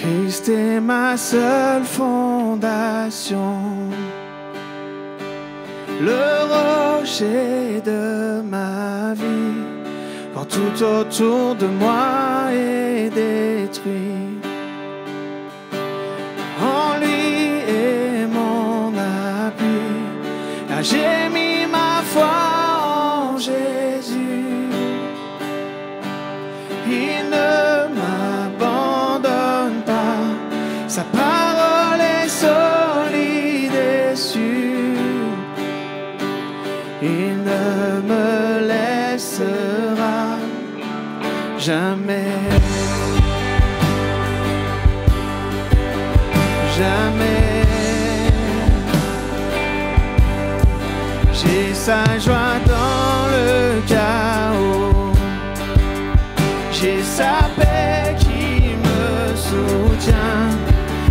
Christ est ma seule fondation, le rocher de ma vie, quand tout autour de moi est détruit. En lui est mon appui, car j'ai mis ma foi en Jésus. Il ne m'abandonne pas, sa parole est solide et sûre. Il ne me laissera jamais, jamais. J'ai sa joie dans le chaos, j'ai sa paix qui me soutient.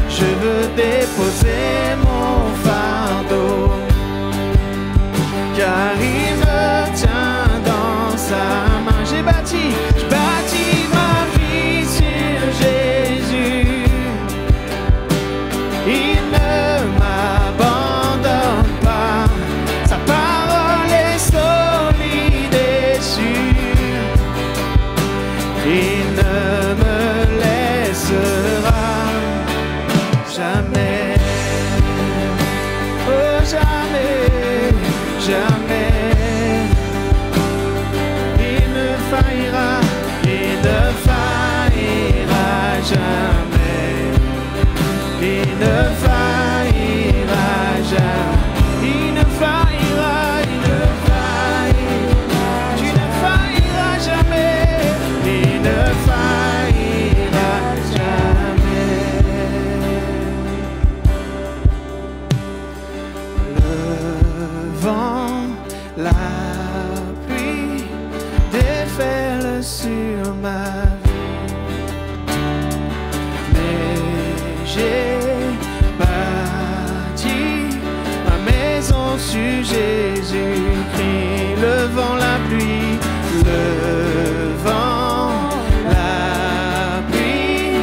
Je veux déposer mon fardeau, car il me tient dans sa main. J'ai bâti ma vie sur Jésus. Il ne m'abandonne pas, sa parole est solide et sûre. Il ne me laissera jamais, oh jamais, jamais. Il ne faillira jamais. Il ne faillira jamais. Il ne faillira, tu ne failliras jamais. Il ne faillira jamais. Le vent, la pluie déferlent sur ma vie, mais j'ai bâti ma maison sur Jésus-Christ. Le vent, la pluie, le vent, la pluie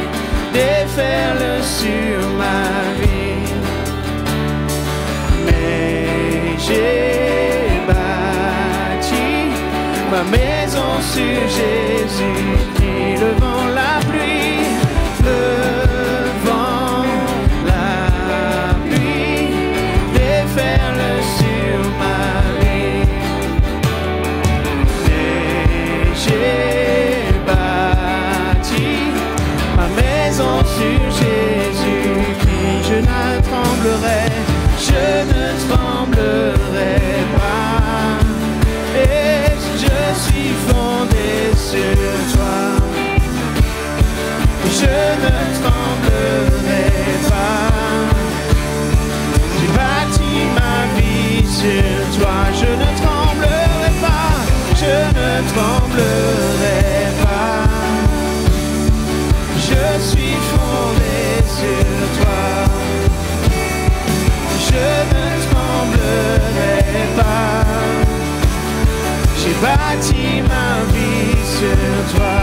déferlent sur ma vie, mais j'ai bâti ma maison sur Jésus-Christ. Le vent, la pluie, le vent, la pluie déferlent sur ma vie, mais j'ai bâti ma maison sur Jésus-Christ. Je ne tremblerai pas, et je suis fondé sur toi. Je ne tremblerai pas, j'ai bâti ma vie sur toi. Je ne tremblerai pas, je ne tremblerai pas. Je suis fondé sur toi. Je ne tremblerai pas, j'ai bâti ma vie sur toi.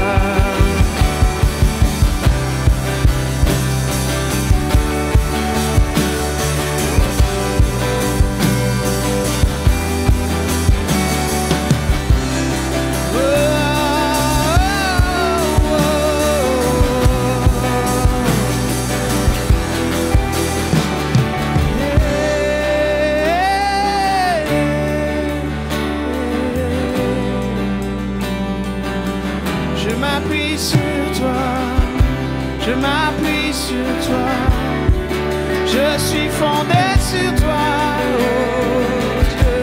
Je m'appuie sur toi, je m'appuie sur toi, je suis fondé sur toi, oh Dieu.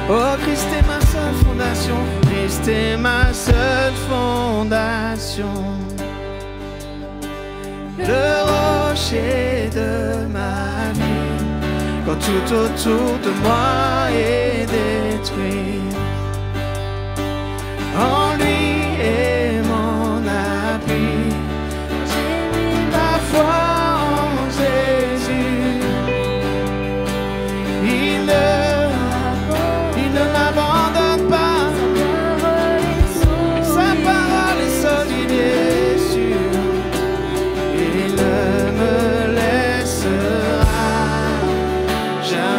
Oh, Christ est ma seule fondation, Christ est ma seule fondation, le rocher de ma vie, quand tout autour de moi est détruit. En lui est mon appui, j'ai mis ma foi en Jésus. Il ne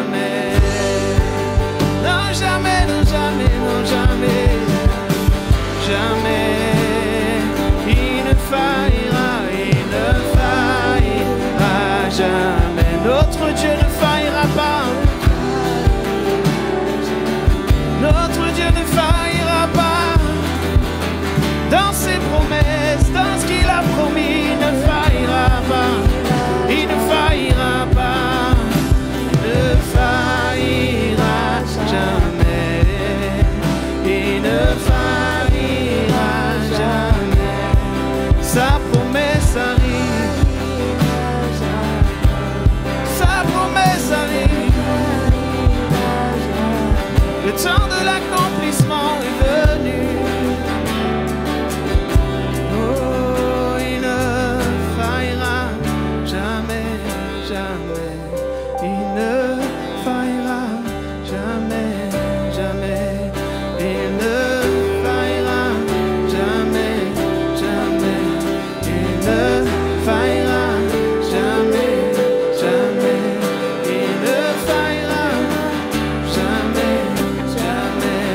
jamais. Non, jamais, non, jamais, non, jamais. Jamais. Il ne faillira, il ne faillira jamais. Notre Dieu ne faillira pas. Notre Dieu ne faillira pas. Dans ses promesses, dans ce qu'il a promis, il ne faillira pas. Il ne faillira pas. Il ne faillira jamais. Il ne faillira jamais. Sa promesse arrive. Sa promesse arrive. Le temps de l'accomplissement est venu. Oh, il ne faillira jamais, jamais. Il ne faillira jamais, jamais. Il ne faillira jamais, jamais. Il ne faillira jamais, jamais. Il ne faillira jamais, jamais.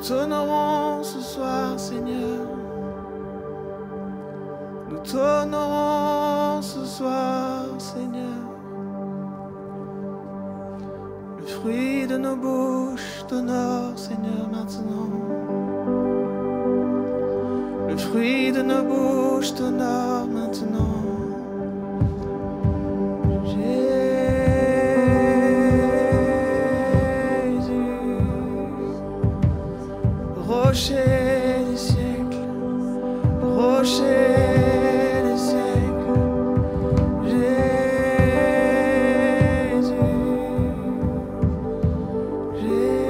t'honorons ce soir, Seigneur. Nous t'honorons ce soir, Seigneur. Le fruit de nos bouches t'honore, Seigneur, maintenant. Le fruit de nos bouches t'honore maintenant. Rocher des siècles, rocher des siècles, Jésus, Jésus.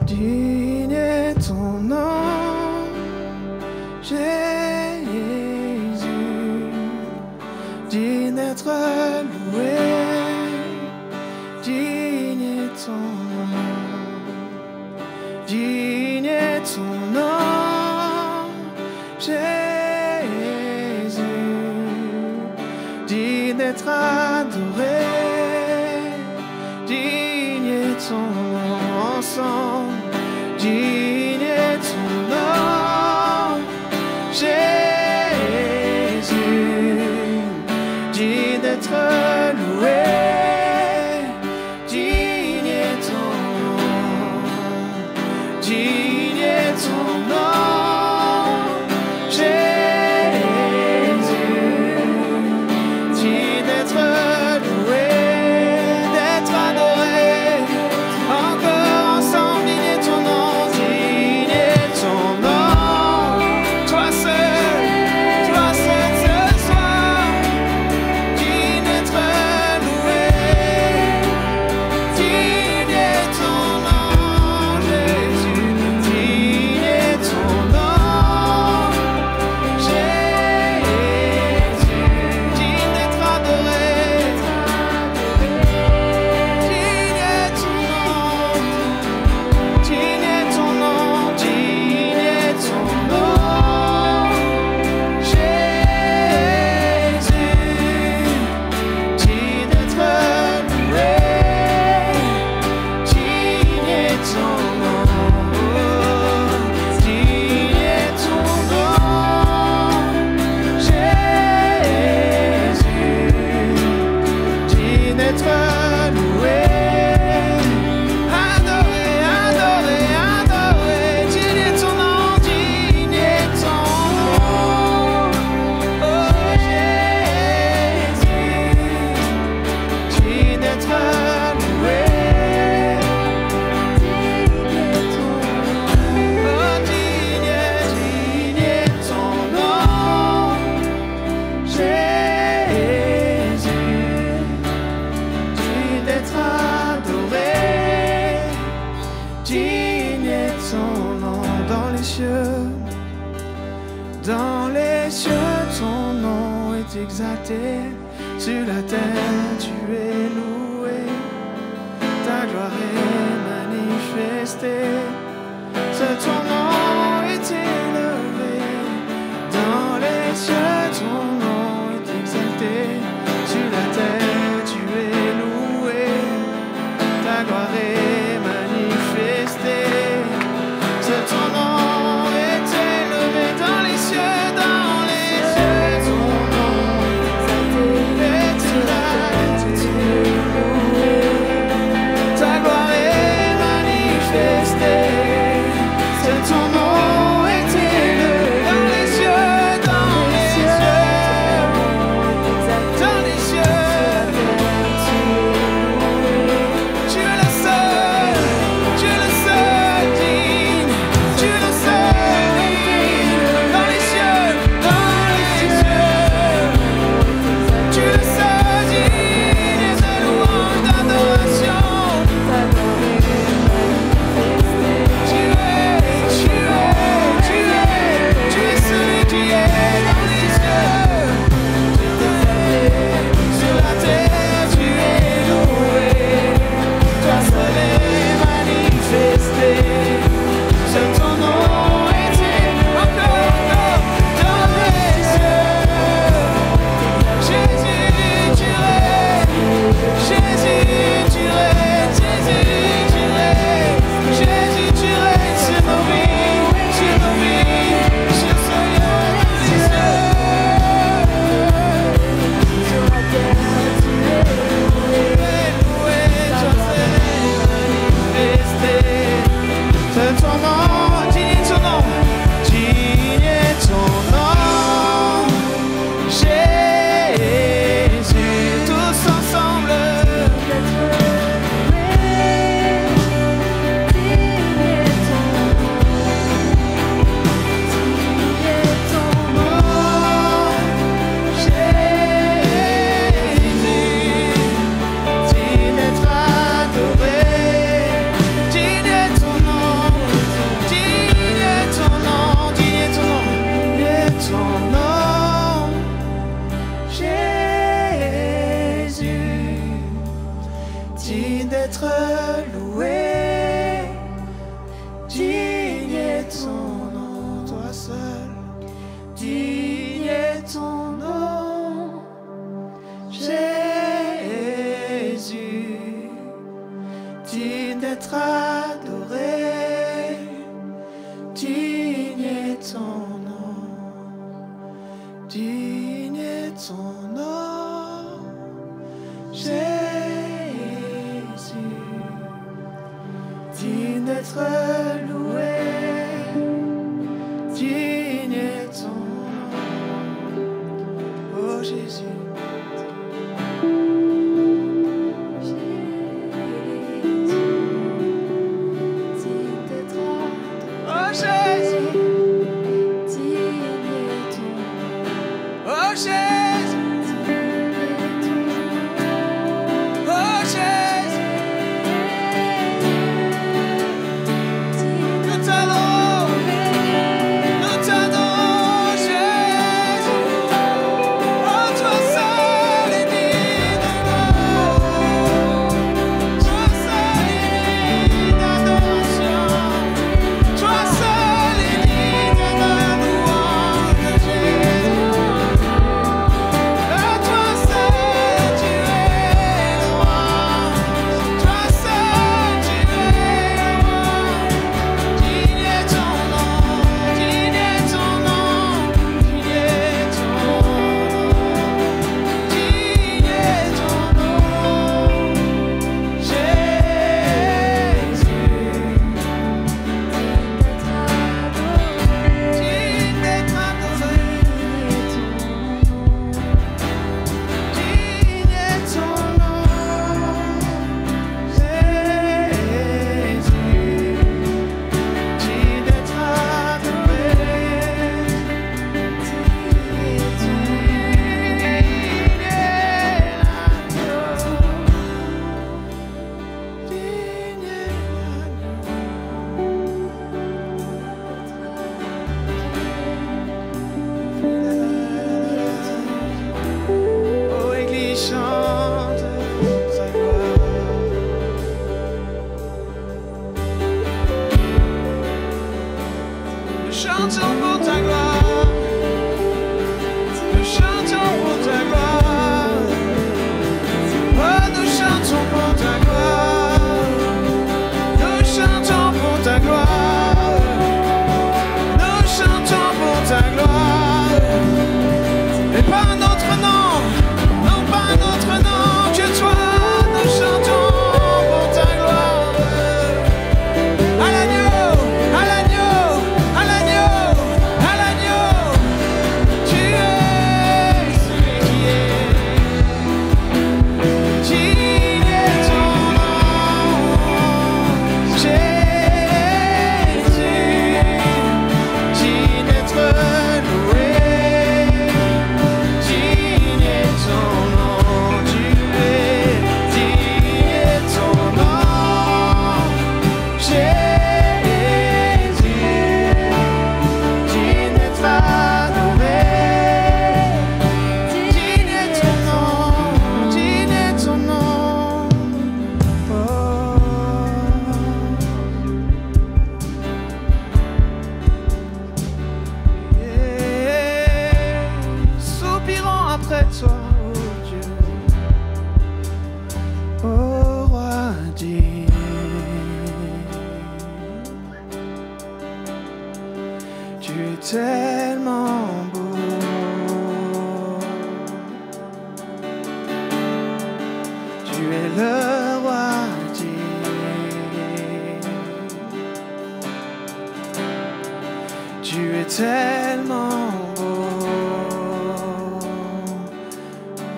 Digne est ton nom, Jésus, digne d'être loué, digne est ton nom, digne est ton nom, Jésus, digne d'être adoré, digne est ton nom ensemble. Digne est ton nom, Jésus, digne d'être loué, digne est ton nom, digne est ton nom, Jésus, digne d'être loué, d'être adoré, encore ensemble, digne est ton nom. Dans les cieux, ton nom est exalté. Sur la terre, tu es loué. Ta gloire est manifestée. Ton nom est élevé. Dans les cieux, ton nom est exalté. Sur la terre, tu es loué. Ta gloire est manifestée. Ton nom est élevé dans les cieux, ton nom est élevé. Ta gloire est manifestée. C'est ton Jésus, digne d'être adoré, digne est ton nom, digne est ton nom, Jésus, digne d'être loué, digne est ton nom, oh Jésus.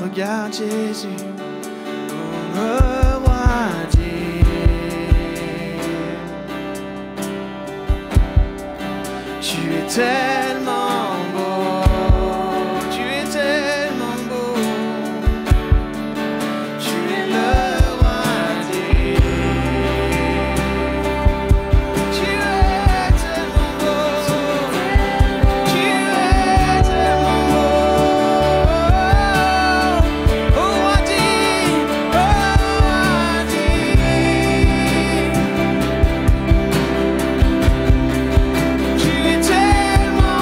Regarde Jésus, le roi Dieu. Tu es tellement beau, tu es tellement beau. Tu es le roi Dieu. Tu es tellement beau, tu es tellement beau. Tu es tellement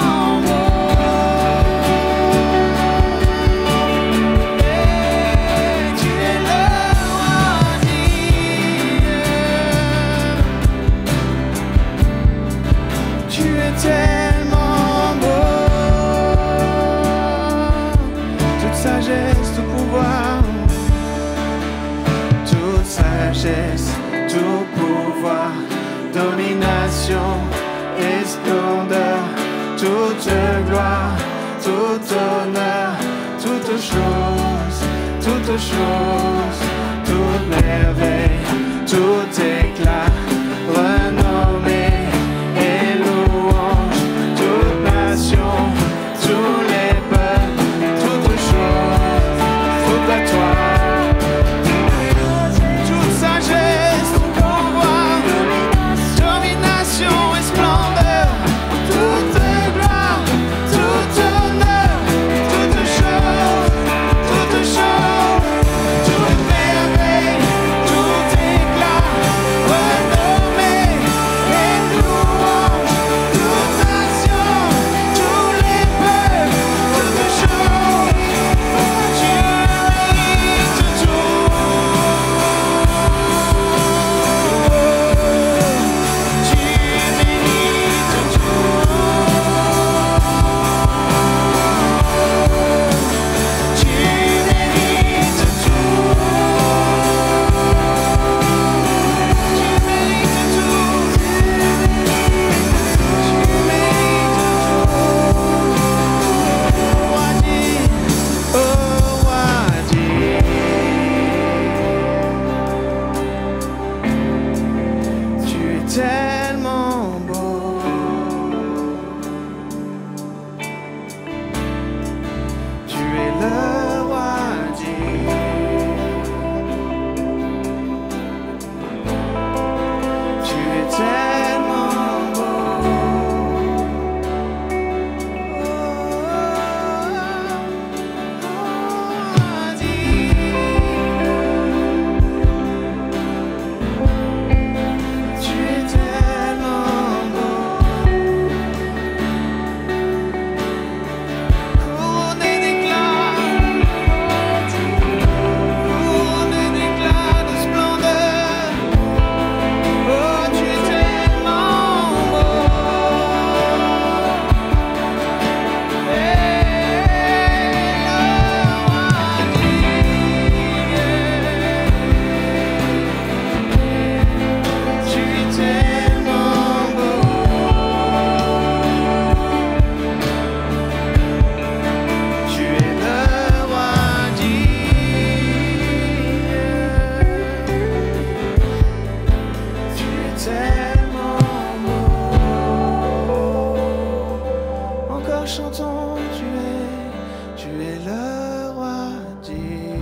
toute chose, toute merveille, tout éclat, renommée et louange, toute nation, tous les peuples, toute chose, tout à toi. Toute sagesse, tout pouvoir, domination et splendeur, toute gloire, tout honneur, toute chose, toute merveille, tout éclat, renommée et louange, toute nation, tous les peuples, toute chose, tu mérites tout. Tu mérites tout. Tu mérites tout. Tu mérites tout. Tu mérites tout. Roi dit, oh roi dit. Tu es tellement beau. Tu es le roi dit. Tu es tellement beau. Roi dit. Tu es tellement beau, couronné d'éclat de splendeur. Oh, tu es tellement beau. Et le roi dit, tu es tellement beau. Tu es le roi dit. Tu es tellement beau. Encore chantons, tu es le roi dit.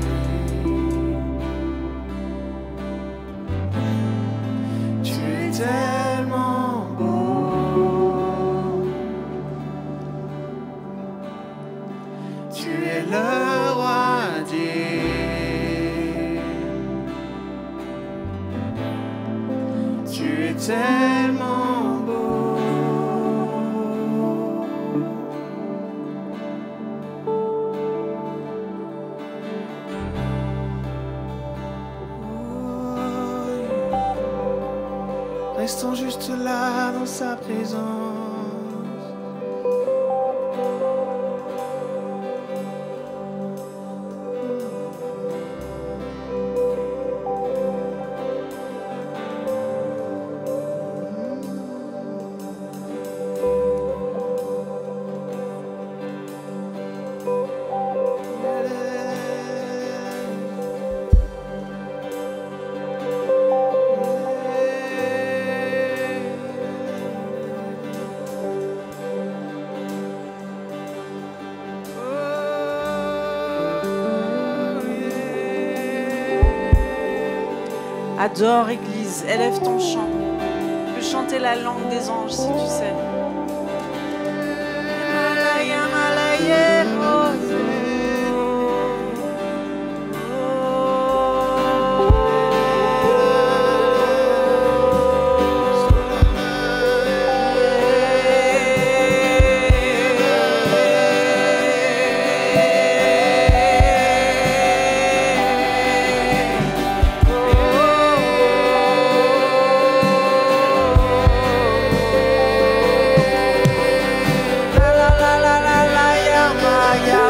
Tu es tellement beau. Tu es le roi dit. Tu es tellement beau. Restons juste là dans sa présence. Adore, Église, élève ton chant. Tu peux chanter la langue des anges si tu sais. La la la la la la, ya ma ya.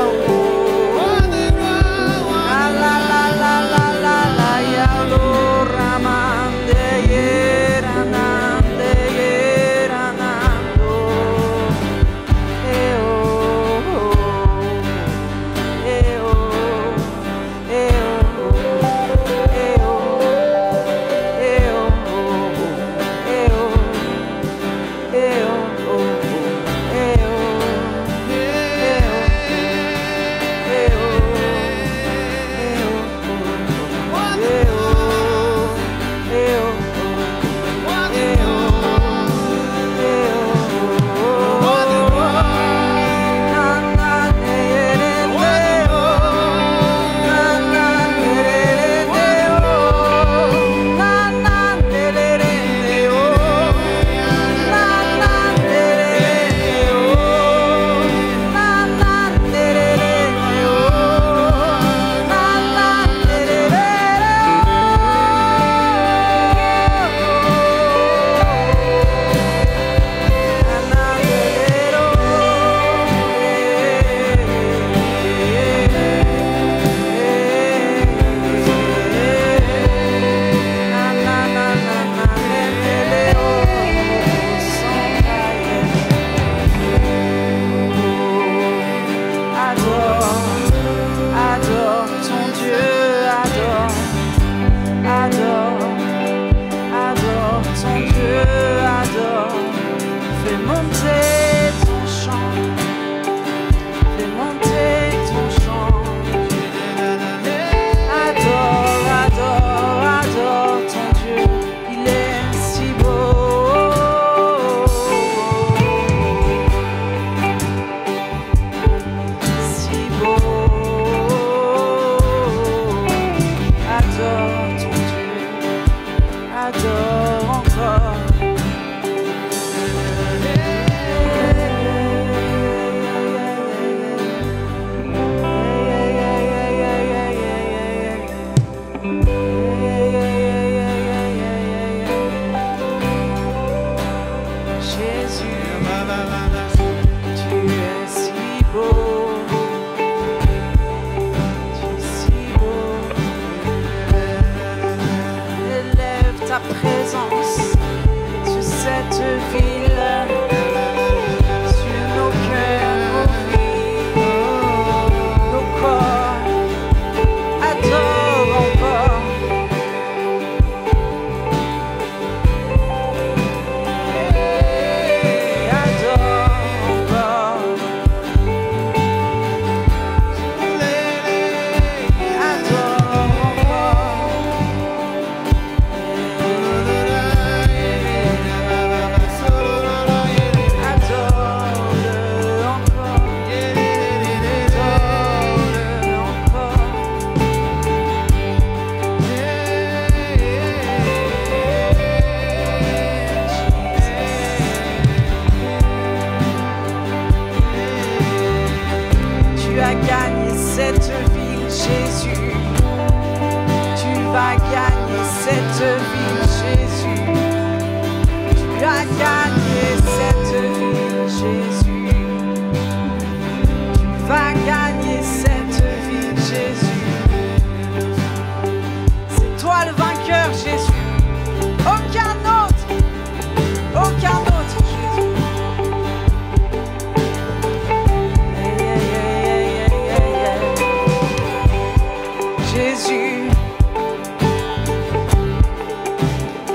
as gagné cette ville, Jésus. Tu as gagné cette ville, Jésus. Tu vas gagner cette ville, Jésus. C'est toi le vainqueur, Jésus. Aucun autre, Jésus. Jésus,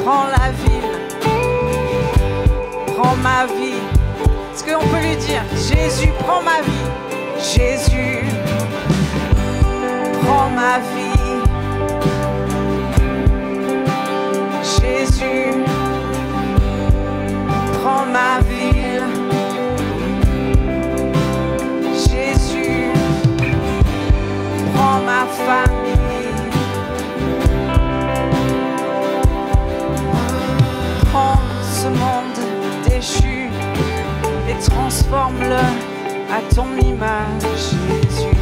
prends la ville, prends ma vie. Est-ce qu'on peut lui dire, Jésus, prends ma vie. Jésus, prends ma vie. Jésus, prends ma ville. Jésus, prends ma famille. Prends ce monde déchu et transforme-le à ton image, Jésus.